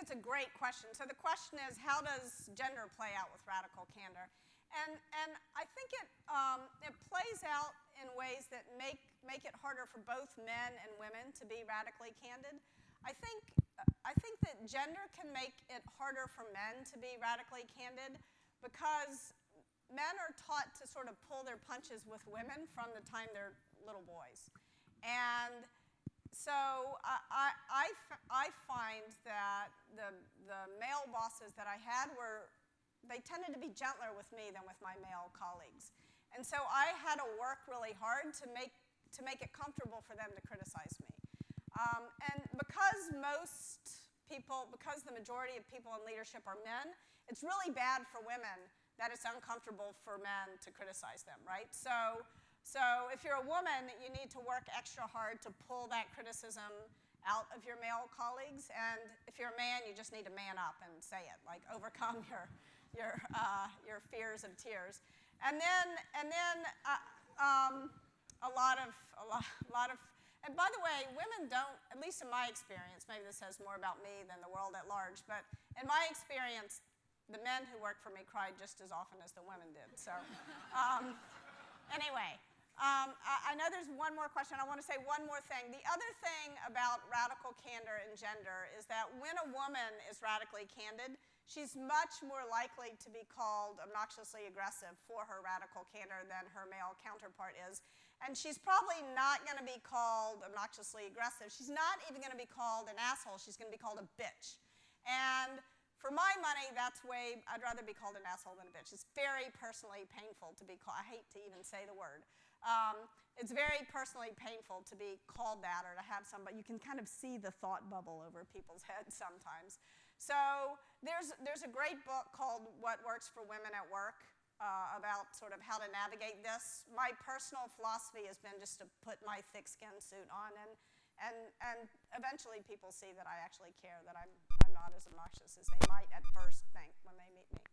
it's a great question. So the question is, how does gender play out with radical candor? And I think it plays out in ways that make it harder for both men and women to be radically candid. I think that gender can make it harder for men to be radically candid because men are taught to sort of pull their punches with women from the time they're little boys. And so I find that the male bosses that I had they tended to be gentler with me than with my male colleagues. And so I had to work really hard to make it comfortable for them to criticize me. And because the majority of people in leadership are men, it's really bad for women that it's uncomfortable for men to criticize them, right? So if you're a woman, you need to work extra hard to pull that criticism out of your male colleagues. And if you're a man, you just need to man up and say it, like overcome your fears and tears. And then a lot of, and by the way, women don't, at least in my experience, maybe this says more about me than the world at large, but in my experience, the men who worked for me cried just as often as the women did. So anyway, I know there's one more question. I want to say one more thing. The other thing about radical candor and gender is that when a woman is radically candid, she's much more likely to be called obnoxiously aggressive for her radical candor than her male counterpart is. And she's probably not going to be called obnoxiously aggressive. She's not even going to be called an asshole. She's going to be called a bitch. And for my money, I'd rather be called an asshole than a bitch. It's very personally painful to be called, I hate to even say the word. It's very personally painful to be called that or to have somebody, you can kind of see the thought bubble over people's heads sometimes. So there's a great book called What Works for Women at Work about sort of how to navigate this. My personal philosophy has been just to put my thick skin suit on and eventually people see that I actually care, that I'm not as obnoxious as they might at first think when they meet me.